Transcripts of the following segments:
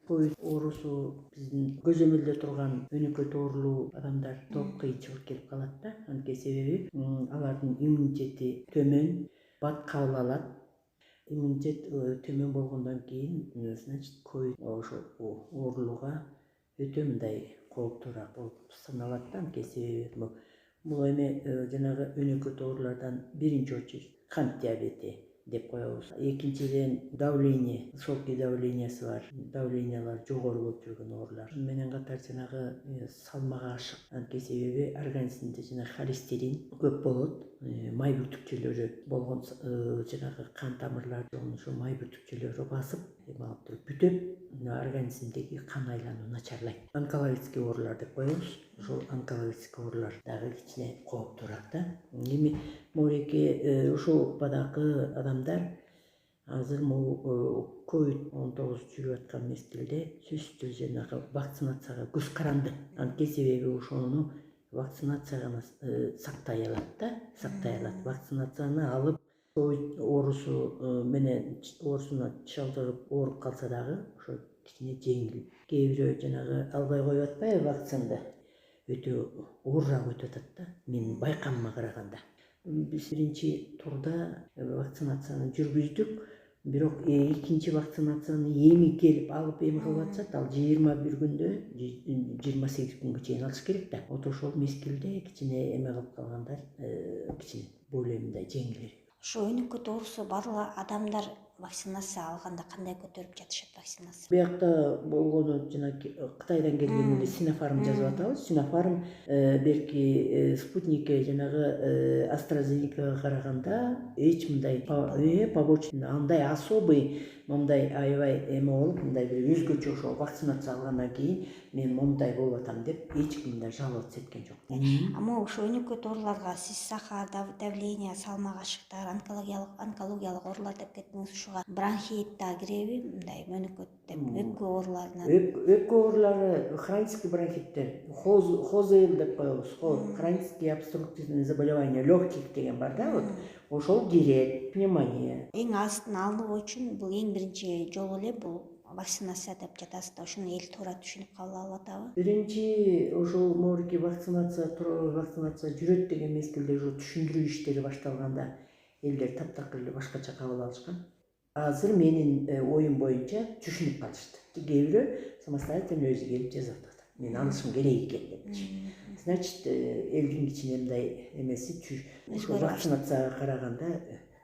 ковид оорусу биздин көзөмөлдө турган өнөкөт оорулуу адамдар топ кыйынчылык келип калат да. Анткени себеби алардын иммунитети төмөн, бат кабыл алат. Иммунитет төмөн болгондон кийин, значит, ковид ошо оорулууга өтө мындай кооптуураак болуп саналат да. Анткени себеби бул эми жанагы өнөкөт оорулардан биринчи очередь кант диабети деп коебуз. Экинчиден давление, высокий давлениясы бар, давлениялар жогору болуп жүргөн оорулар. Менен катар жанагы салмагы ашык. Анткени себеби организмде жанагы холестерин көп болот. Май бүртүкчөлөрү болгон жанагы кан тамырлар ошо май бүртүкчөлөрү басып, алып туруп бүтөп, организмдеги кан айлануу начарлайт. Онкологический оорулар деп коебуз. Ошол онкологический оорулар дагы кичине кооптуураак да. Эми могуреки ушул упадагы адамдар азыр COVID-19 жүрүп аткан мезгилде сөзсүз жанагы вакцинацияга көз каранды. Анткени себеби ошону вакцинацияга сактай алат да, сактай алат. Вакцинацияны алып, ковид оорусу менен оорусуна чалдыгып ооруп калса дагы ошо кичине жеңил. Кээ бирөө жанагы албай коюп атпайбы вакцинаны? Өтө оорураак өтүп атат да, менин байкамыма караганда. Биз биринчи турда вакцинацияны жүргүздүк, бирок экинчи вакцинацияны эми келип алып эми кылып атышат. Ал 21 күндө 28 күнгө чейин алыш керек да. Ошол мезгилде кичине эме кылып калгандар кичине более мындай жеңилирээк. Ошо өнөкөт оорусу барлык адамдар вакцинация алганда кандай көтөрүп жатышат вакцинация? Биякта болгону жана Кытайдан келген эле Sinopharm жазып атабыз. Sinopharm берки спутникке жанагы AstraZeneca'га караганда эч мындай побочный, андай особый мындай аябай эме болуп, мындай бир өзгөчө ошо вакцинация алгандан кийин мен мондай болуп атам деп эч ким да жаловаться эткен жок. Ама ошо өнөкөт ооруларга сиз сахар, давление, салмак ашыктар, онкологиялык оорулар деп кеттиңиз. Ушуга бронхит да киреби? Мындай өнөкөт деп өпкө ооруларына. Өпкө оорулары хронический бронхиттер, ХОЗЛ деп коебуз. Хронические обструктивные заболевания легких деген бар да, вот. Ошол кирет, пневмония. Эң азын алуу үчүн бул эң биринчи жолу эле бул вакцинация деп жатасыз да, ошону эл туура түшүнүп кабыл алып атабы? Биринчи ошол могуреки вакцинация жүрөт деген мезгилде ошо түшүндүрүү иштери башталганда элдер таптакыр эле башкача кабыл алышкан. Азыр менин оюм боюнча түшүнүп калышты. Кээ бирөө самостоятельно өзү келип жазып атат. Мен алышым керек экен депчи. Значит, элдин кичине мындай эмеси ошо вакцинацияга караганда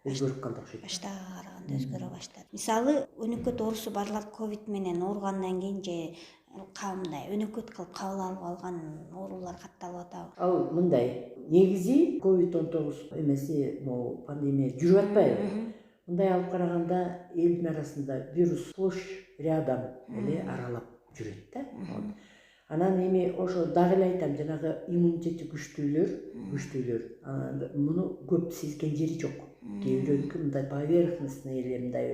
өзгөрүп калды окшойт. Баштагыга караганда өзгөрө баштады. Мисалы, өнөкөт оорусу барлар ковид менен ооругандан кийин же мындай өнөкөт кылып кабыл алып алган оорулар катталып атабы? Ал мындай, негизи COVID-19 эмеси, могу пандемия жүрүп атпайбы? Мындай алып караганда элдин арасында вирус сплошь рядом эле аралап жүрөт да. Анан эми ошо дагы эле айтам, жанагы иммунитети күчтүүлөр муну көп сезген жери жок. Кээ бирөөнүкү мындай поверхностный эле мындай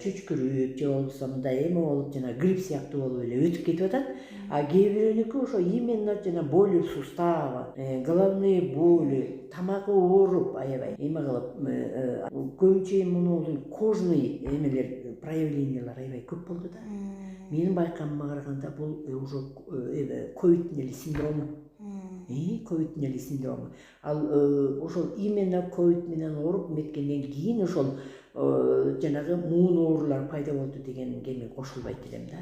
чүчкүрүп же болбосо мындай эме болуп, жана грипп сыяктуу болуп эле өтүп кетип атат. А кээ бирөөнүкү ошо именно жана боли сустава, головные боли, тамагы ооруп, аябай эме кылып, көбүнчө муну кожный эмелер, проявлениялар аябай көп болду да. Менин байкамыма караганда бул уже ковидтин эле синдрому. Ковидтин эле синдрому. Ал ошол именно ковид менен ооруп меткенден кийин ошол жанагы муун оорулар пайда болду дегенге мен кошулбайт элем да.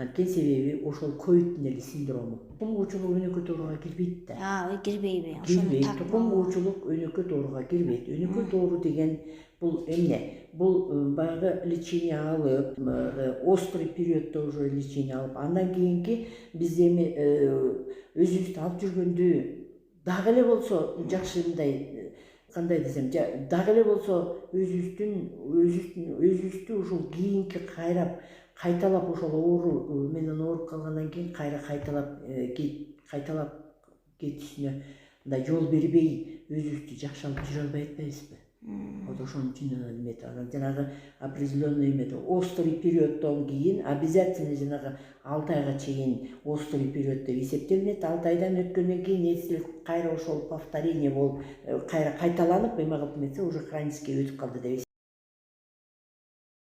Анткени себеби ошол ковидтин эле синдрому. Тукум куучулук өнөкөт ооруга кирбейт да. Кирбейби? Кирбейт. Тукум куучулук өнөкөт ооруга кирбейт. Өнөкөт оору деген бул эмне? Бул баягы лечение алып, острый периоддо уже лечение алып, андан кийинки биз эми өзүбүздү алып жүргөндү дагы эле болсо жакшы мындай кандай десем, дагы эле болсо өзүбүздү ушул кийинки кайталап ошол оору менен ооруп калгандан кийин кайталап кетишине мындай жол бербей өзүбүздү жакшы алып жүрө албай атпайбызбы? Вот ошонун үчүн эмет, анан жанагы определенный эмет, острый периоддон кийин обязательно жанагы 6 айга чейин острый период деп эсептелинет. 6 айдан өткөндөн кийин если кайра ошол повторение болуп, кайра кайталанып эме кылып нетсе, уже хронический өтүп калды деп